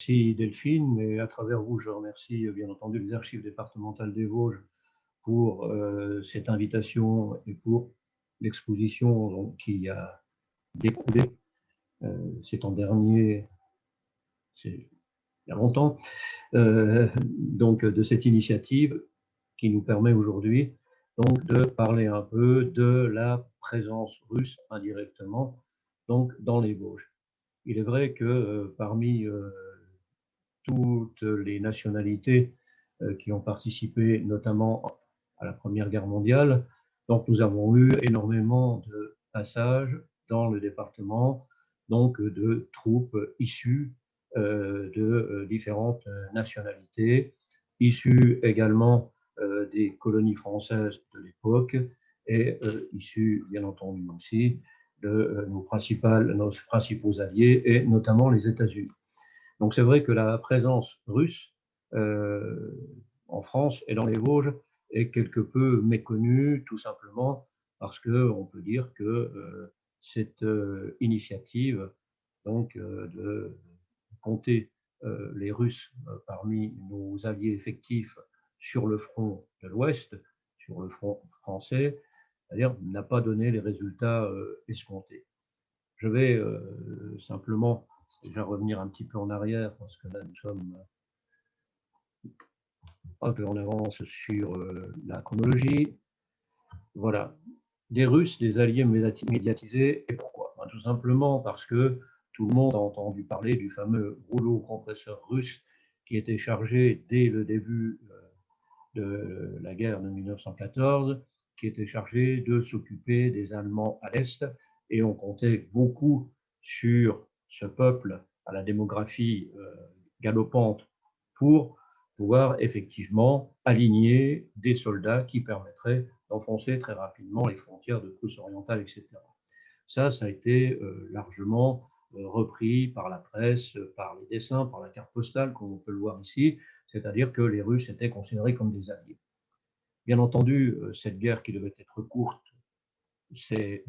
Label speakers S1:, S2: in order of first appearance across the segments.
S1: Merci Delphine, et à travers vous, je remercie bien entendu les archives départementales des Vosges pour cette invitation et pour l'exposition qui a découlé c'est en dernier, c'est il y a longtemps, donc de cette initiative qui nous permet aujourd'hui donc de parler un peu de la présence russe indirectement donc dans les Vosges. Il est vrai que parmi toutes les nationalités qui ont participé notamment à la Première Guerre mondiale. Donc nous avons eu énormément de passages dans le département, donc de troupes issues de différentes nationalités, issues également des colonies françaises de l'époque et issues bien entendu aussi de nos principaux alliés et notamment les États-Unis. Donc c'est vrai que la présence russe en France et dans les Vosges est quelque peu méconnue, tout simplement parce qu'on peut dire que cette initiative donc, de compter les Russes parmi nos alliés effectifs sur le front de l'Ouest, sur le front français, c'est-à-dire n'a pas donné les résultats escomptés. Je vais simplement déjà revenir un petit peu en arrière, parce que là, nous sommes un peu en avance sur la chronologie. Voilà. Des Russes, des alliés médiatisés, et pourquoi? Tout simplement parce que tout le monde a entendu parler du fameux rouleau compresseur russe qui était chargé dès le début de la guerre de 1914, qui était chargé de s'occuper des Allemands à l'Est, et on comptait beaucoup sur ce peuple à la démographie galopante pour pouvoir effectivement aligner des soldats qui permettraient d'enfoncer très rapidement les frontières de Prusse orientale, etc. Ça a été largement repris par la presse, par les dessins, par la carte postale, comme on peut le voir ici, c'est-à-dire que les Russes étaient considérés comme des alliés. Bien entendu, cette guerre qui devait être courte s'est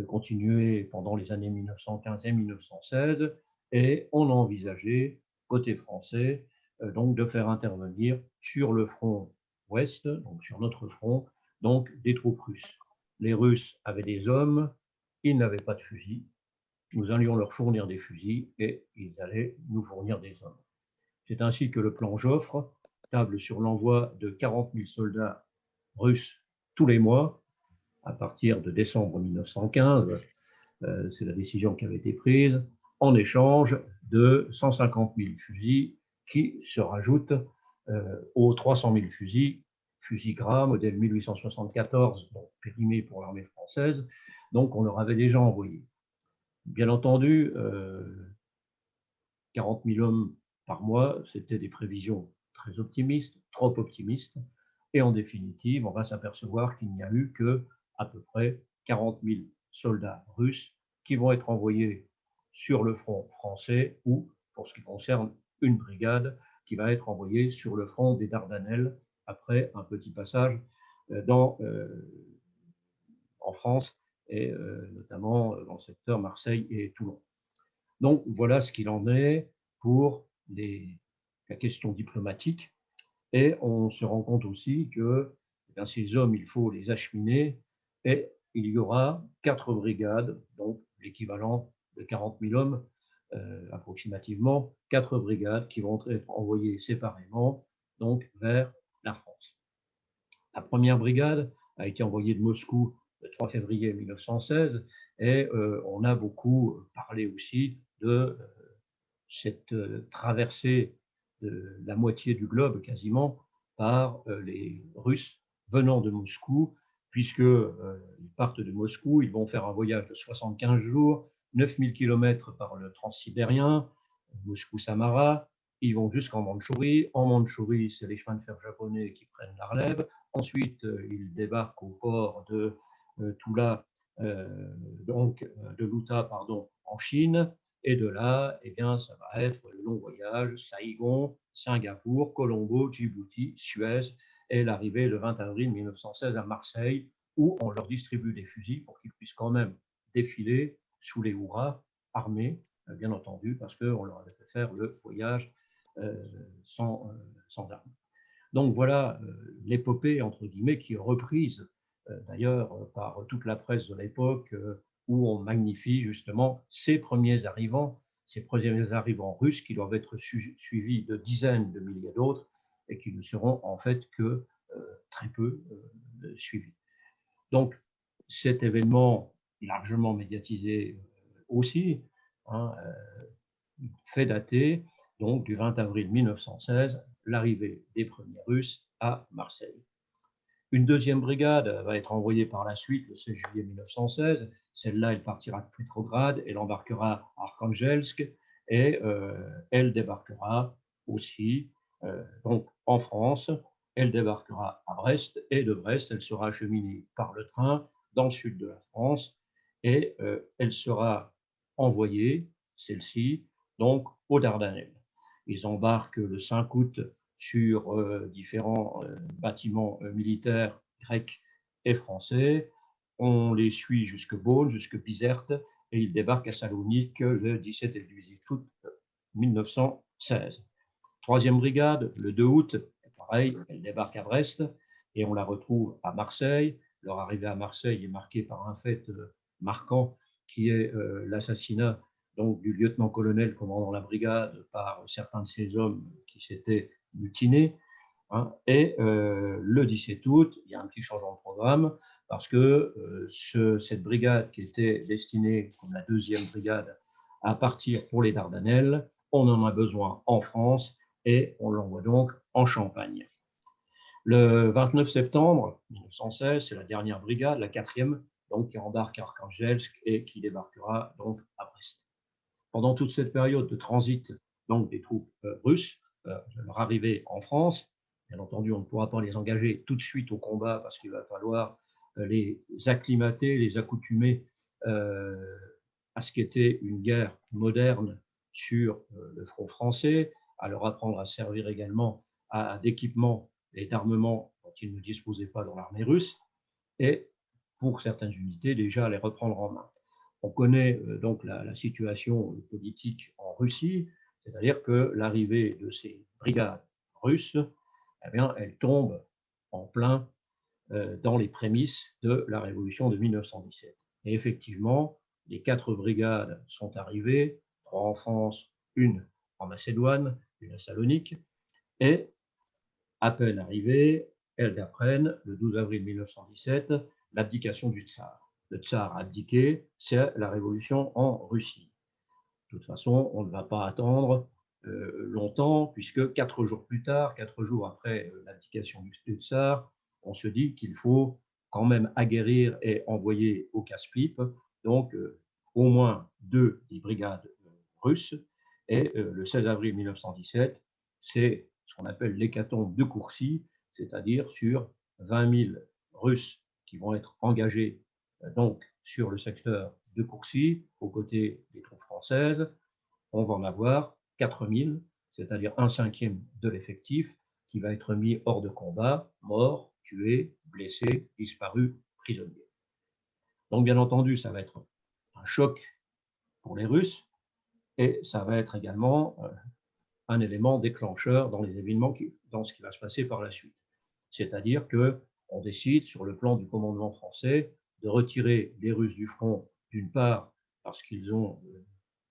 S1: continuée pendant les années 1915 et 1916, et on a envisagé, côté français, donc de faire intervenir sur le front ouest, donc sur notre front, donc des troupes russes. Les Russes avaient des hommes, ils n'avaient pas de fusils, nous allions leur fournir des fusils et ils allaient nous fournir des hommes. C'est ainsi que le plan Joffre table sur l'envoi de 40 000 soldats russes tous les mois, à partir de décembre 1915, c'est la décision qui avait été prise, en échange de 150 000 fusils qui se rajoutent aux 300 000 fusils gras, modèle 1874, donc périmés pour l'armée française, donc on leur avait déjà envoyé. Bien entendu, 40 000 hommes par mois, c'était des prévisions très optimistes, trop optimistes, et en définitive, on va s'apercevoir qu'il n'y a eu que à peu près 40 000 soldats russes qui vont être envoyés sur le front français ou, pour ce qui concerne une brigade, qui va être envoyée sur le front des Dardanelles après un petit passage en France et notamment dans le secteur Marseille et Toulon. Donc voilà ce qu'il en est pour la question diplomatique. Et on se rend compte aussi que ces hommes, il faut les acheminer, et il y aura 4 brigades, donc l'équivalent de 40 000 hommes approximativement, 4 brigades qui vont être envoyées séparément donc vers la France. La première brigade a été envoyée de Moscou le 3 février 1916, et on a beaucoup parlé aussi de cette traversée de la moitié du globe quasiment par les Russes venant de Moscou, puisqu'ils partent de Moscou, ils vont faire un voyage de 75 jours, 9000 km par le transsibérien, Moscou-Samara, ils vont jusqu'en Mandchourie. En Mandchourie, c'est les chemins de fer japonais qui prennent la relève. Ensuite, ils débarquent au port de Tula, de Luta, pardon, en Chine. Et de là, eh bien, ça va être le long voyage, Saïgon, Singapour, Colombo, Djibouti, Suez, et l'arrivée le 20 avril 1916 à Marseille, où on leur distribue des fusils pour qu'ils puissent quand même défiler sous les hurrahs armés bien entendu, parce qu'on leur avait fait faire le voyage sans armes. Donc voilà l'épopée, entre guillemets, qui est reprise d'ailleurs par toute la presse de l'époque, où on magnifie justement ces premiers arrivants russes qui doivent être suivis de dizaines de milliers d'autres et qui ne seront en fait que très peu suivis. Donc cet événement largement médiatisé aussi, hein, fait dater donc du 20 avril 1916 l'arrivée des premiers Russes à Marseille. Une deuxième brigade va être envoyée par la suite le 16 juillet 1916. Celle-là, elle partira de Petrograd, elle embarquera à Arkhangelsk et elle débarquera aussi donc en France. Elle débarquera à Brest et de Brest, elle sera acheminée par le train dans le sud de la France et elle sera envoyée, celle-ci, donc aux Dardanelles. Ils embarquent le 5 août sur différents bâtiments militaires grecs et français. On les suit jusque Beaune, jusque Bizerte, et ils débarquent à Salonique le 17 et le 18 août 1916. Troisième brigade, le 2 août, pareil, elle débarque à Brest, et on la retrouve à Marseille. Leur arrivée à Marseille est marquée par un fait marquant, qui est l'assassinat donc du lieutenant-colonel commandant la brigade par certains de ses hommes qui s'étaient mutinés. Hein. Et le 17 août, il y a un petit changement de programme parce que cette brigade qui était destinée comme la deuxième brigade à partir pour les Dardanelles, on en a besoin en France et on l'envoie donc en Champagne. Le 29 septembre 1916, c'est la dernière brigade, la quatrième, donc qui embarque à Arkhangelsk et qui débarquera donc à Brest. Pendant toute cette période de transit donc des troupes russes, leur arrivée en France, bien entendu, on ne pourra pas les engager tout de suite au combat parce qu'il va falloir les acclimater, les accoutumer à ce qu'était une guerre moderne sur le front français, à leur apprendre à servir également d'équipement et d'armement dont ils ne disposaient pas dans l'armée russe, et pour certaines unités déjà à les reprendre en main. On connaît donc la situation politique en Russie, c'est-à-dire que l'arrivée de ces brigades russes, eh bien, elle tombe en plein dans les prémices de la révolution de 1917. Et effectivement, les 4 brigades sont arrivées, 3 en France, une en Macédoine, une à Salonique, et à peine arrivées, elles apprennent, le 12 avril 1917, l'abdication du tsar. Le tsar a abdiqué, c'est la révolution en Russie. De toute façon, on ne va pas attendre longtemps, puisque 4 jours plus tard, 4 jours après l'abdication du tsar, on se dit qu'il faut quand même aguerrir et envoyer au casse-pipe, donc au moins 2 des brigades russes. Et le 16 avril 1917, c'est ce qu'on appelle l'hécatombe de Courcy, c'est-à-dire sur 20 000 Russes qui vont être engagés donc sur le secteur de Courcy, aux côtés des troupes françaises. On va en avoir 4 000, c'est-à-dire un cinquième de l'effectif, qui va être mis hors de combat, morts, tués, blessés, disparus, prisonniers. Donc bien entendu, ça va être un choc pour les Russes, et ça va être également un élément déclencheur dans les événements, dans ce qui va se passer par la suite. C'est-à-dire qu'on décide, sur le plan du commandement français, de retirer les Russes du front, d'une part parce qu'ils ont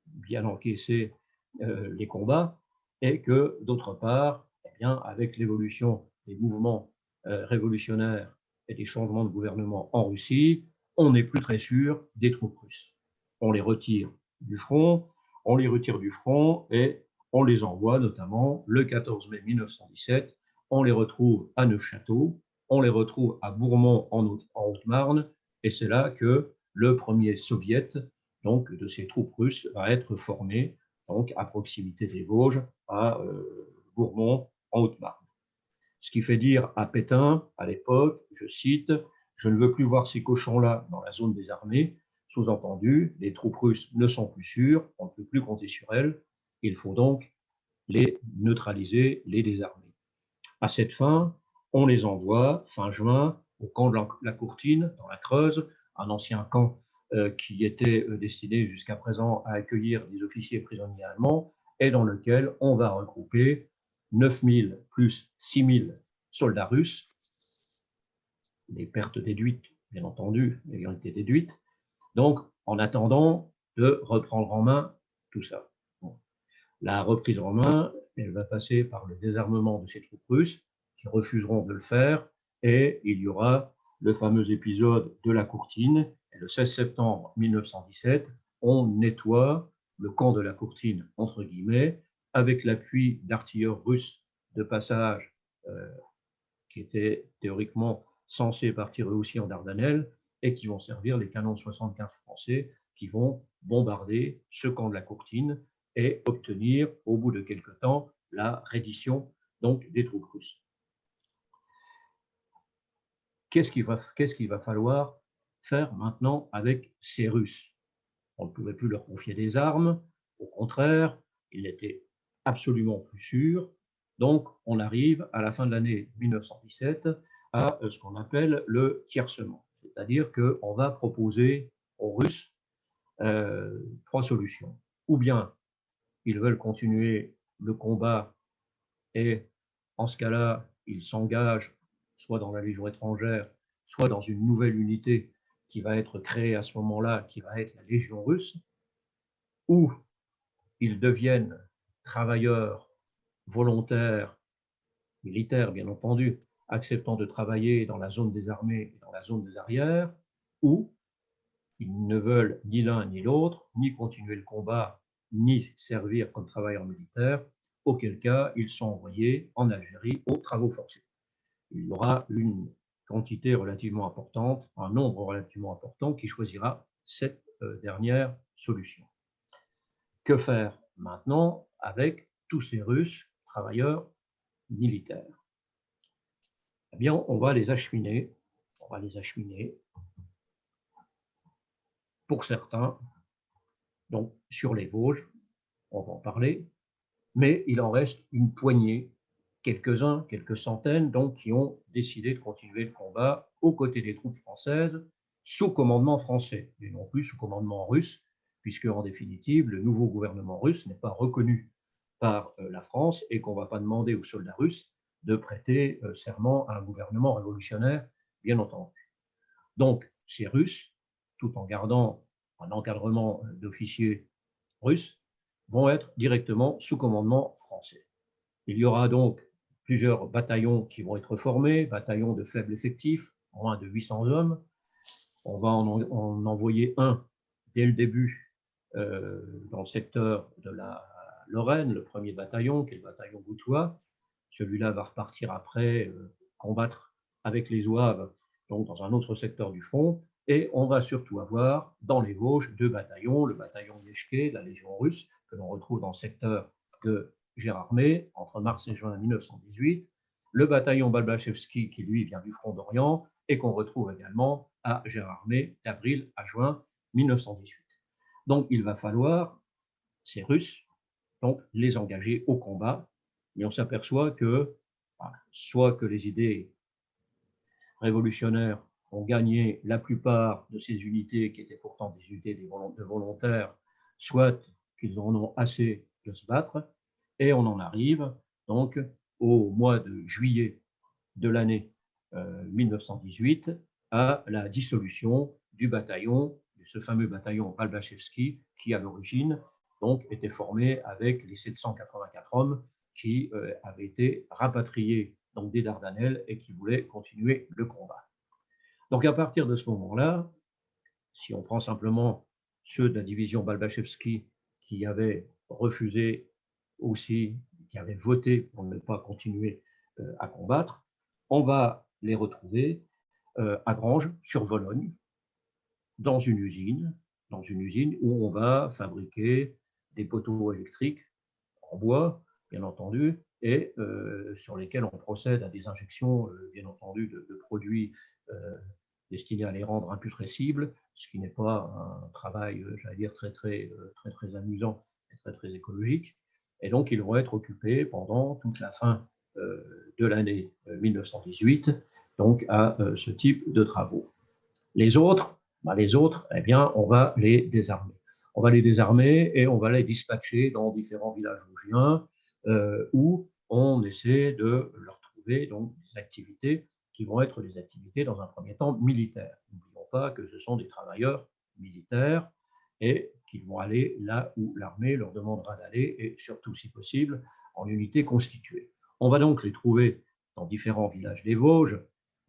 S1: bien encaissé les combats, et que, d'autre part, eh bien, avec l'évolution des mouvements révolutionnaires et des changements de gouvernement en Russie, on n'est plus très sûr des troupes russes. On les retire du front, et on les envoie notamment le 14 mai 1917, on les retrouve à Neufchâteau, on les retrouve à Bourmont en Haute-Marne, et c'est là que le premier soviet donc, de ces troupes russes va être formé donc, à proximité des Vosges, à Bourmont en Haute-Marne. Ce qui fait dire à Pétain, à l'époque, je cite, « Je ne veux plus voir ces cochons-là dans la zone des armées », sous-entendu, les troupes russes ne sont plus sûres, on ne peut plus compter sur elles, il faut donc les neutraliser, les désarmer. À cette fin, on les envoie, fin juin, au camp de la Courtine, dans la Creuse, un ancien camp qui était destiné jusqu'à présent à accueillir des officiers prisonniers allemands et dans lequel on va regrouper 9000 plus 6000 soldats russes, les pertes déduites, bien entendu, ayant été déduites, donc en attendant de reprendre en main tout ça. Bon. La reprise en main, elle va passer par le désarmement de ces troupes russes qui refuseront de le faire, et il y aura le fameux épisode de la Courtine. Et le 16 septembre 1917, on nettoie le camp de la Courtine, entre guillemets, avec l'appui d'artilleurs russes de passage qui étaient théoriquement censés partir eux aussi en Dardanelles et qui vont servir les canons de 75 français qui vont bombarder ce camp de la Courtine et obtenir, au bout de quelque temps, la reddition donc, des troupes russes. Qu'est-ce qu'il va falloir faire maintenant avec ces Russes? On ne pouvait plus leur confier des armes, au contraire, ils n'étaient absolument plus sûrs. Donc, on arrive à la fin de l'année 1917 à ce qu'on appelle le tiercement, c'est-à-dire qu'on va proposer aux Russes trois solutions. Ou bien ils veulent continuer le combat et en ce cas-là, ils s'engagent soit dans la Légion étrangère, soit dans une nouvelle unité qui va être créée à ce moment-là, qui va être la Légion russe, ou ils deviennent travailleurs volontaires, militaires bien entendu, acceptant de travailler dans la zone des armées et dans la zone des arrières, ou ils ne veulent ni l'un ni l'autre, ni continuer le combat, ni servir comme travailleurs militaires, auquel cas ils sont envoyés en Algérie aux travaux forcés. Il y aura une quantité relativement importante, un nombre relativement important qui choisira cette dernière solution. Que faire maintenant avec tous ces Russes travailleurs militaires? Eh bien, on va les acheminer pour certains, donc sur les Vosges, on va en parler, mais il en reste une poignée, quelques-uns, quelques centaines, donc, qui ont décidé de continuer le combat aux côtés des troupes françaises, sous commandement français, et non plus sous commandement russe, puisque en définitive, le nouveau gouvernement russe n'est pas reconnu par la France et qu'on ne va pas demander aux soldats russes de prêter serment à un gouvernement révolutionnaire, bien entendu. Donc, ces Russes, tout en gardant un encadrement d'officiers russes, vont être directement sous commandement français. Il y aura donc plusieurs bataillons qui vont être formés, bataillons de faible effectif, moins de 800 hommes. On va en envoyer un dès le début dans le secteur de la Lorraine, le premier bataillon, qui est le bataillon Goutois. Celui-là va repartir après combattre avec les Zouaves, donc dans un autre secteur du front. Et on va surtout avoir dans les Vosges deux bataillons, le bataillon Yechke, la Légion russe, que l'on retrouve dans le secteur de Gérardmer, entre mars et juin 1918, le bataillon Balbachevski, qui lui vient du front d'Orient, et qu'on retrouve également à Gérardmer d'avril à juin 1918. Donc il va falloir, ces Russes, donc les engager au combat, mais on s'aperçoit que soit que les idées révolutionnaires ont gagné la plupart de ces unités qui étaient pourtant des unités de volontaires, soit qu'ils en ont assez de se battre, et on en arrive donc au mois de juillet de l'année 1918 à la dissolution du bataillon, de ce fameux bataillon Balbachevski qui à l'origine donc était formé avec les 784 hommes qui avaient été rapatriés donc des Dardanelles et qui voulaient continuer le combat. Donc à partir de ce moment-là, si on prend simplement ceux de la division Balbachevski qui avaient refusé aussi, qui avaient voté pour ne pas continuer à combattre, on va les retrouver à Granges, sur Vologne, dans une usine où on va fabriquer des poteaux électriques en bois, bien entendu, et sur lesquels on procède à des injections, bien entendu, de produits destinés à les rendre imputrescibles, ce qui n'est pas un travail, j'allais dire, très amusant et très écologique. Et donc, ils vont être occupés pendant toute la fin de l'année 1918, donc à ce type de travaux. Les autres, Ben, les autres, eh bien, on va les désarmer. On va les désarmer et on va les dispatcher dans différents villages vosgiens où on essaie de leur trouver donc, des activités qui vont être des activités dans un premier temps militaires. N'oublions pas que ce sont des travailleurs militaires et qu'ils vont aller là où l'armée leur demandera d'aller et surtout, si possible, en unité constituée. On va donc les trouver dans différents villages des Vosges,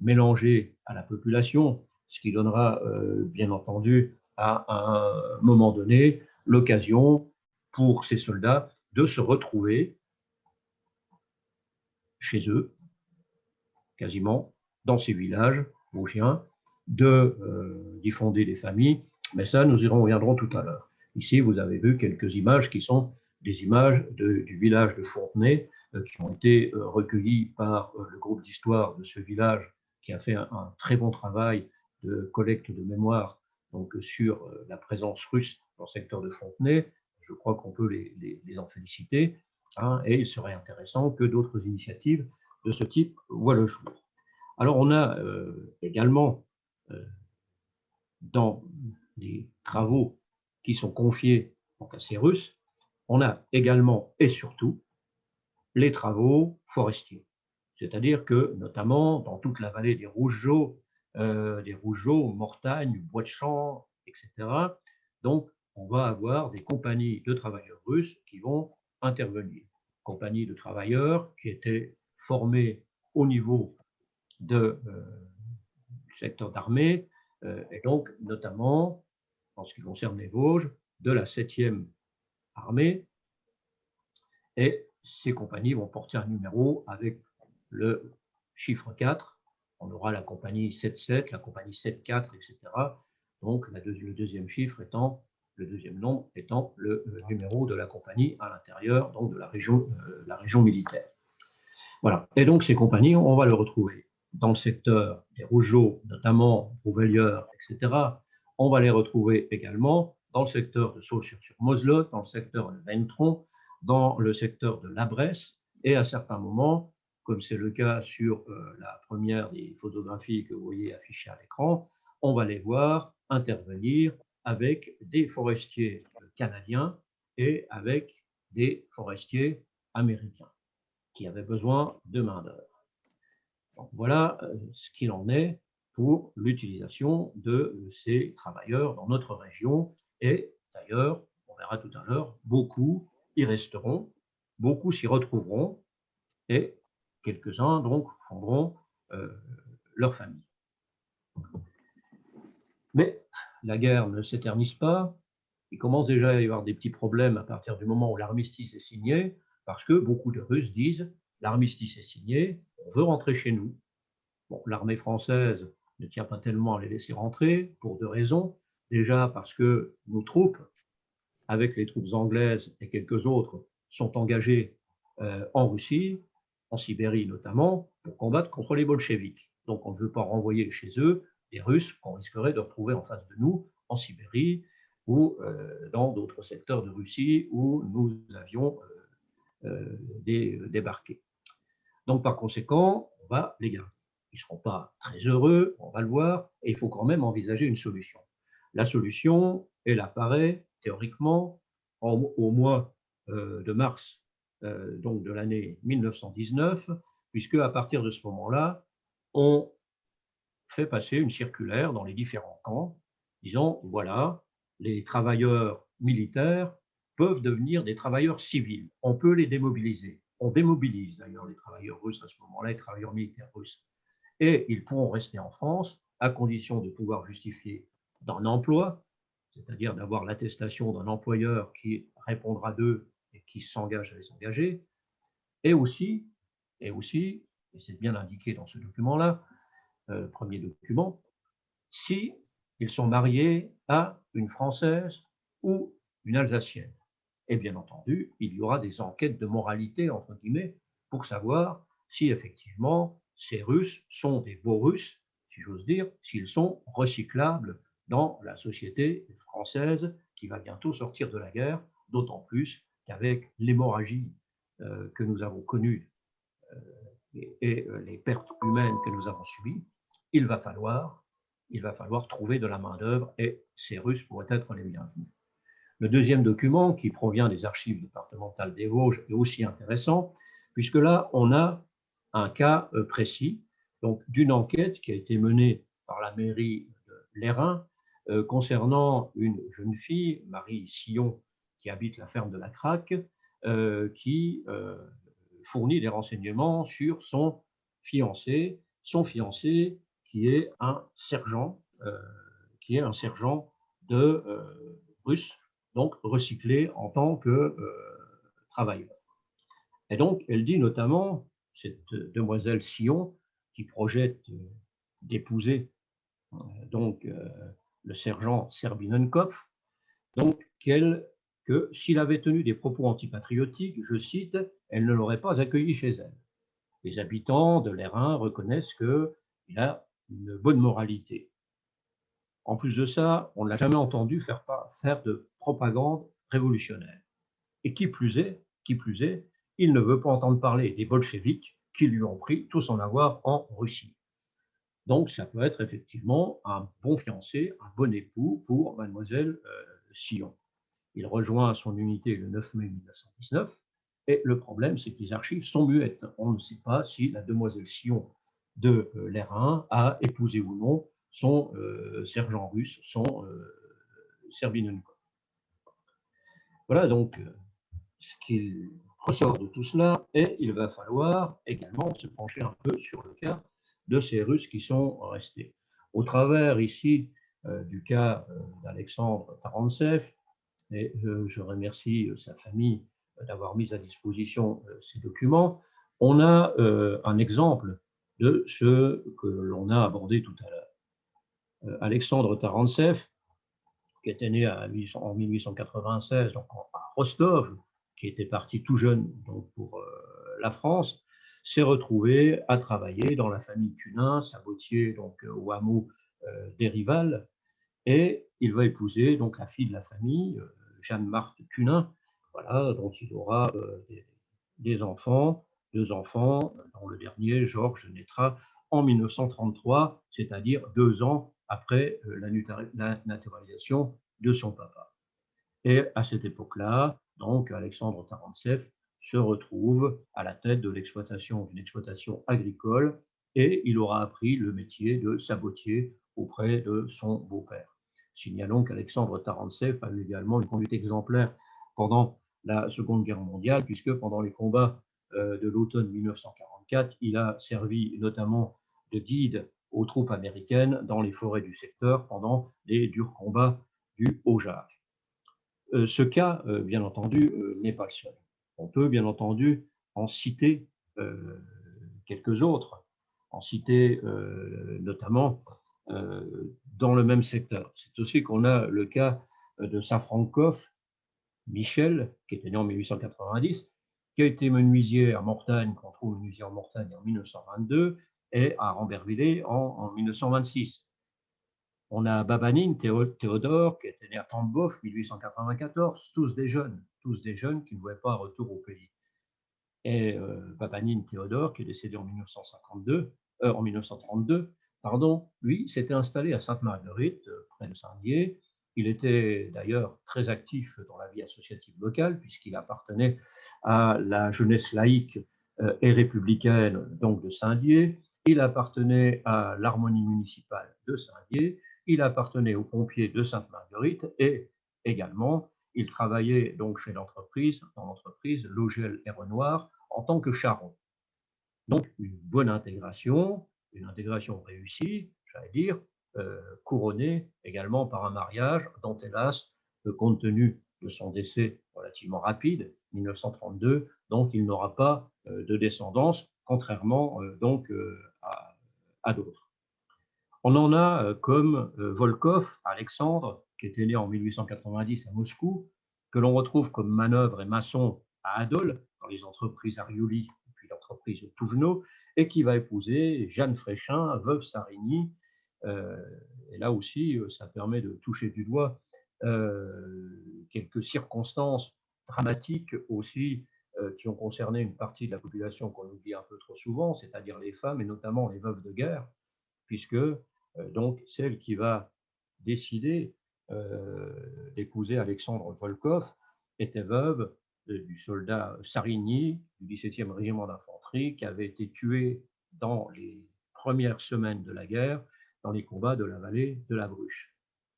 S1: mélangés à la population, ce qui donnera, bien entendu, à un moment donné, l'occasion pour ces soldats de se retrouver chez eux, quasiment, dans ces villages vosgiens, d'y fonder des familles. Mais ça, nous y reviendrons tout à l'heure. Ici, vous avez vu quelques images qui sont des images du village de Fontenay, qui ont été recueillies par le groupe d'histoire de ce village, qui a fait un très bon travail de collecte de mémoire donc, sur la présence russe dans le secteur de Fontenay. Je crois qu'on peut les en féliciter. Hein, et il serait intéressant que d'autres initiatives de ce type voient le jour. Alors, on a également, dans les travaux qui sont confiés donc, à ces Russes, on a également et surtout les travaux forestiers. C'est-à-dire que, notamment, dans toute la vallée des Rougeaux, Mortagne, Bois de Champ, etc., donc, on va avoir des compagnies de travailleurs russes qui vont intervenir. Compagnies de travailleurs qui étaient formées au niveau du secteur d'armée, et donc, notamment, en ce qui concerne les Vosges, de la 7e armée, et ces compagnies vont porter un numéro avec le chiffre 4. On aura la compagnie 7-7, la compagnie 7-4, etc. Donc, le deuxième chiffre étant, le deuxième nombre étant le numéro de la compagnie à l'intérieur donc de la région militaire. Voilà. Et donc, ces compagnies, on va le retrouver dans le secteur des Rougeaux, notamment Rouveilleur, etc. On va les retrouver également dans le secteur de Saussure-sur-Moselotte, dans le secteur de Ventron, dans le secteur de La Bresse, et à certains moments, comme c'est le cas sur la première des photographies que vous voyez affichées à l'écran, on va les voir intervenir avec des forestiers canadiens et avec des forestiers américains qui avaient besoin de main-d'œuvre. Voilà ce qu'il en est pour l'utilisation de ces travailleurs dans notre région. Et d'ailleurs, on verra tout à l'heure, beaucoup y resteront, beaucoup s'y retrouveront et quelques-uns donc fonderont leur famille. Mais la guerre ne s'éternise pas. Il commence déjà à y avoir des petits problèmes à partir du moment où l'armistice est signé, parce que beaucoup de Russes disent l'armistice est signé, on veut rentrer chez nous. Bon, l'armée française ne tient pas tellement à les laisser rentrer, pour deux raisons. Déjà parce que nos troupes, avec les troupes anglaises et quelques autres, sont engagées en Russie, en Sibérie notamment, pour combattre contre les bolcheviks. Donc on ne veut pas renvoyer chez eux des Russes qu'on risquerait de retrouver en face de nous, en Sibérie ou dans d'autres secteurs de Russie où nous avions débarqué. Donc par conséquent, on va les garder. Ils ne seront pas très heureux, on va le voir, et il faut quand même envisager une solution. La solution, elle apparaît théoriquement au mois de mars donc de l'année 1919, puisque à partir de ce moment-là, on fait passer une circulaire dans les différents camps, disant voilà, les travailleurs militaires peuvent devenir des travailleurs civils. On peut les démobiliser. On démobilise d'ailleurs les travailleurs russes à ce moment-là, les travailleurs militaires russes. Et ils pourront rester en France à condition de pouvoir justifier d'un emploi, c'est-à-dire d'avoir l'attestation d'un employeur qui répondra d'eux et qui s'engage à les engager, et aussi, et c'est bien indiqué dans ce document-là, premier document, si ils sont mariés à une Française ou une Alsacienne. Et bien entendu, il y aura des enquêtes de moralité, entre guillemets, pour savoir si effectivement ces Russes sont des beaux Russes, si j'ose dire, s'ils sont recyclables dans la société française qui va bientôt sortir de la guerre, d'autant plus qu'avec l'hémorragie que nous avons connue et les pertes humaines que nous avons subies, il va falloir il va falloir trouver de la main-d'œuvre et ces Russes pourraient être les bienvenus. Le deuxième document, qui provient des archives départementales des Vosges, est aussi intéressant, puisque là, on a un cas précis, donc d'une enquête qui a été menée par la mairie de Lérins concernant une jeune fille, Marie Sillon, qui habite la ferme de la Craque, qui fournit des renseignements sur son fiancé qui est un sergent, de russe, donc recyclé en tant que travailleur. Et donc, elle dit notamment, cette demoiselle Sillon, qui projette d'épouser donc le sergent Serbinenkov, donc que s'il avait tenu des propos antipatriotiques, je cite, elle ne l'aurait pas accueilli chez elle. Les habitants de l'Airain reconnaissent qu'il a une bonne moralité. En plus de ça, on ne l'a jamais entendu faire de propagande révolutionnaire. Et qui plus est, il ne veut pas entendre parler des bolcheviks qui lui ont pris tout son avoir en Russie. Donc ça peut être effectivement un bon fiancé, un bon époux pour mademoiselle Sillon. Il rejoint son unité le 9 mai 1919 et le problème, c'est que les archives sont muettes. On ne sait pas si la demoiselle Sillon de l'Airain a épousé ou non son sergent russe, son Serbinenkov. Voilà donc ce qu'il ressort de tout cela, et il va falloir également se pencher un peu sur le cas de ces Russes qui sont restés. Au travers ici du cas d'Alexandre Tarantsev, et je remercie sa famille d'avoir mis à disposition ces documents, on a un exemple de ce que l'on a abordé tout à l'heure. Alexandre Tarantsev, qui était né en 1896 donc à Rostov, qui était parti tout jeune donc pour la France, s'est retrouvé à travailler dans la famille Cunin, sabotier donc au hameau d'Érival, et il va épouser donc la fille de la famille, Jeanne-Marthe Cunin, voilà, dont il aura des enfants, deux enfants, dont le dernier, Georges, naîtra en 1933, c'est-à-dire 2 ans après la naturalisation de son papa. Et à cette époque-là, donc Alexandre Tarantsev se retrouve à la tête d'une exploitation agricole, et il aura appris le métier de sabotier auprès de son beau-père. Signalons qu'Alexandre Tarantsev a eu également une conduite exemplaire pendant la Seconde Guerre mondiale, puisque pendant les combats de l'automne 1944, il a servi notamment de guide aux troupes américaines dans les forêts du secteur pendant les durs combats du Haut-Jard. Ce cas, bien entendu, n'est pas le seul. On peut, bien entendu, en citer quelques autres, en citer notamment dans le même secteur. C'est aussi qu'on a le cas de Safrankov, Michel, qui était né en 1890, qui a été menuisier à Mortagne, qu'on trouve menuisier en Mortagne en 1922, et à Rambervillers en 1926. On a Babanine, Théodore, qui était né à Tambov, 1894, tous des jeunes qui ne voulaient pas un retour au pays. Et Babanine Théodore, qui est décédé en 1932, pardon, lui s'était installé à Sainte-Marguerite, près de Saint-Dié. Il était d'ailleurs très actif dans la vie associative locale, puisqu'il appartenait à la jeunesse laïque et républicaine donc de Saint-Dié. Il appartenait à l'harmonie municipale de Saint-Dié. Il appartenait aux pompiers de Sainte-Marguerite, et également il travaillait donc chez dans l'entreprise Logel et Renoir en tant que charron. Donc une bonne intégration, une intégration réussie, j'allais dire, couronnée également par un mariage dont, hélas, compte tenu de son décès relativement rapide, 1932, donc il n'aura pas de descendance, contrairement donc à d'autres. On en a comme Volkov, Alexandre, qui était né en 1890 à Moscou, que l'on retrouve comme manœuvre et maçon à Adol, dans les entreprises Arioli, puis l'entreprise Touvenot, et qui va épouser Jeanne Fréchin, veuve Sarigny. Et là aussi, ça permet de toucher du doigt quelques circonstances dramatiques aussi qui ont concerné une partie de la population qu'on oublie un peu trop souvent, c'est-à-dire les femmes et notamment les veuves de guerre, puisque donc celle qui va décider d'épouser Alexandre Volkov, était veuve du soldat Sarigny du 17e régiment d'infanterie qui avait été tué dans les premières semaines de la guerre dans les combats de la vallée de la Bruche.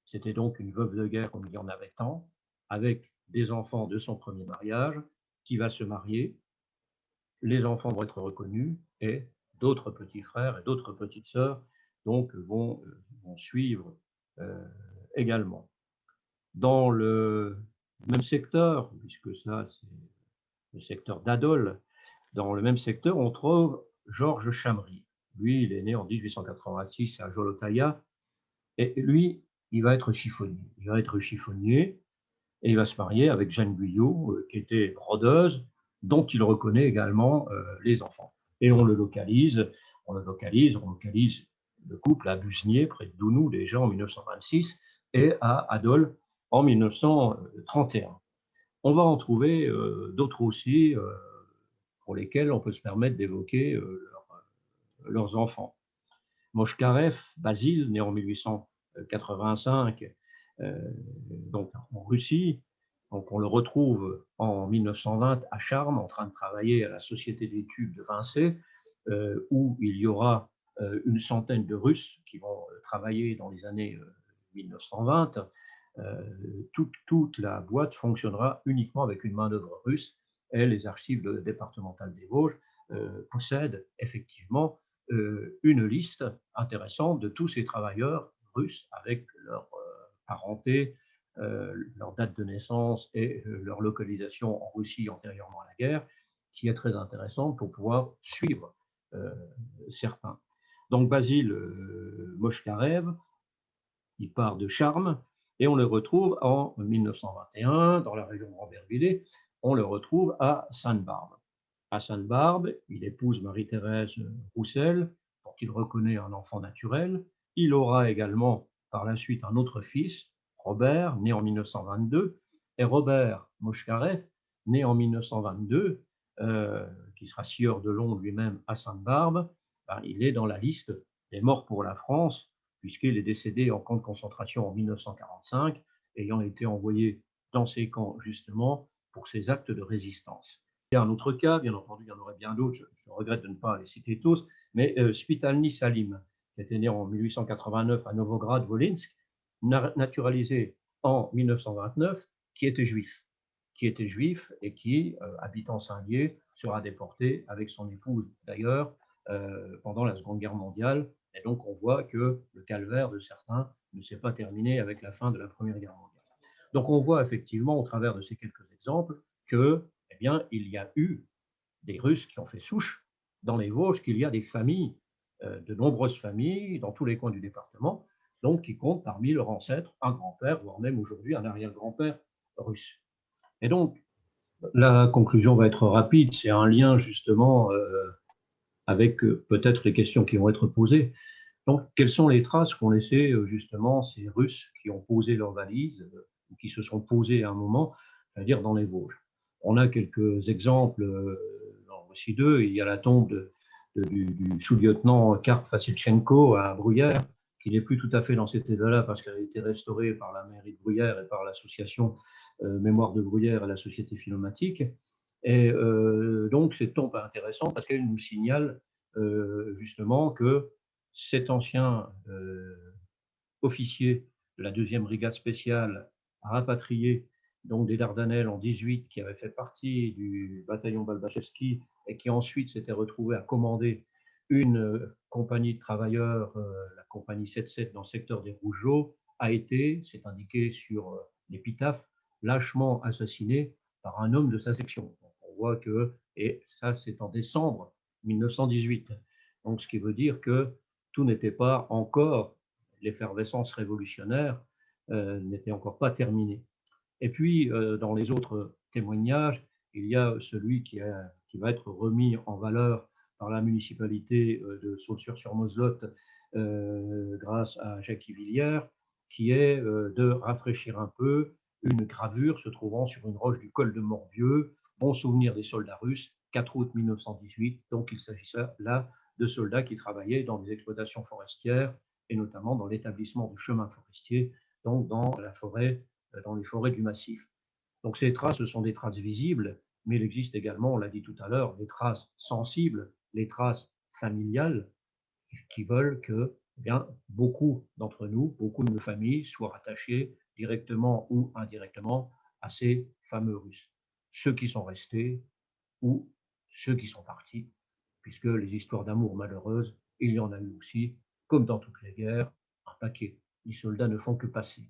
S1: C'était donc une veuve de guerre comme il y en avait tant, avec des enfants de son premier mariage, qui va se marier, les enfants vont être reconnus et d'autres petits frères et d'autres petites sœurs donc vont suivre également. Dans le même secteur, puisque ça c'est le secteur d'Adol, dans le même secteur, on trouve Georges Chamery. Lui, il est né en 1886 à Jolotaya, et lui, il va être chiffonnier. Il va être chiffonnier, et il va se marier avec Jeanne Guyot, qui était brodeuse, dont il reconnaît également les enfants. Et on localise le couple à Busnier, près de Dounou, déjà en 1926, et à Adol en 1931. On va en trouver d'autres aussi, pour lesquels on peut se permettre d'évoquer leurs enfants. Moshkarev, Basile, né en 1885, donc en Russie. Donc on le retrouve en 1920 à Charmes, en train de travailler à la Société d'études de Vincennes, où il y aura une centaine de Russes qui vont travailler dans les années 1920. Toute la boîte fonctionnera uniquement avec une main-d'œuvre russe, et les archives départementales des Vosges possèdent effectivement une liste intéressante de tous ces travailleurs russes avec leur parenté, leur date de naissance et leur localisation en Russie antérieurement à la guerre, qui est très intéressante pour pouvoir suivre certains. Donc Basile Moshkarev, il part de Charmes et on le retrouve en 1921 dans la région de Rambervillers, on le retrouve à Sainte-Barbe. À Sainte-Barbe, il épouse Marie-Thérèse Roussel, dont il reconnaît un enfant naturel. Il aura également par la suite un autre fils, Robert, né en 1922, et Robert Moshkarev, né en 1922, qui sera sieur de Long lui-même à Sainte-Barbe. Ben, il est dans la liste des morts pour la France, puisqu'il est décédé en camp de concentration en 1945, ayant été envoyé dans ces camps justement pour ses actes de résistance. Il y a un autre cas, bien entendu, il y en aurait bien d'autres, je regrette de ne pas les citer tous, mais Spitalny Salim, qui était né en 1889 à Novograd-Volinsk, naturalisé en 1929, qui était juif et qui, habitant Saint-Lié, sera déporté avec son épouse d'ailleurs pendant la Seconde Guerre mondiale. Et donc on voit que le calvaire de certains ne s'est pas terminé avec la fin de la Première Guerre mondiale. Donc on voit effectivement au travers de ces quelques exemples que, eh bien, il y a eu des Russes qui ont fait souche dans les Vosges, qu'il y a des familles, de nombreuses familles dans tous les coins du département, donc qui comptent parmi leurs ancêtres un grand-père, voire même aujourd'hui un arrière-grand-père russe. Et donc la conclusion va être rapide, c'est un lien justement avec peut-être les questions qui vont être posées. Donc, quelles sont les traces qu'ont laissées justement ces Russes qui ont posé leurs valises, ou qui se sont posés à un moment, c'est-à-dire dans les Vosges? On a quelques exemples, en voici deux. Il y a la tombe du sous-lieutenant Karp Vassilchenko à Bruyères, qui n'est plus tout à fait dans cet état-là parce qu'elle a été restaurée par la mairie de Bruyères et par l'association Mémoire de Bruyères et la Société Philomatique. Et donc, cette tombe est intéressante parce qu'elle nous signale justement que cet ancien officier de la 2e brigade spéciale rapatrié donc des Dardanelles en 18, qui avait fait partie du bataillon Balbachevski et qui ensuite s'était retrouvé à commander une compagnie de travailleurs, la compagnie 77 dans le secteur des Rougeaux, a été, c'est indiqué sur l'épitaphe, lâchement assassiné par un homme de sa section. Donc on voit que, et ça c'est en décembre 1918, donc ce qui veut dire que tout n'était pas encore, l'effervescence révolutionnaire n'était encore pas terminée. Et puis, dans les autres témoignages, il y a celui qui va être remis en valeur par la municipalité de Saussure-sur-Moselotte grâce à Jacques Villiers, qui est de rafraîchir un peu une gravure se trouvant sur une roche du col de Morbieux, bon souvenir des soldats russes, 4 août 1918. Donc il s'agissait là de soldats qui travaillaient dans des exploitations forestières et notamment dans l'établissement de chemins forestiers, donc dans la forêt, dans les forêts du massif. Donc ces traces, ce sont des traces visibles, mais il existe également, on l'a dit tout à l'heure, les traces sensibles, les traces familiales, qui veulent que, eh bien, beaucoup d'entre nous, beaucoup de nos familles soient rattachés directement ou indirectement à ces fameux Russes. Ceux qui sont restés ou ceux qui sont partis, puisque les histoires d'amour malheureuses, il y en a eu aussi, comme dans toutes les guerres, un paquet. Les soldats ne font que passer.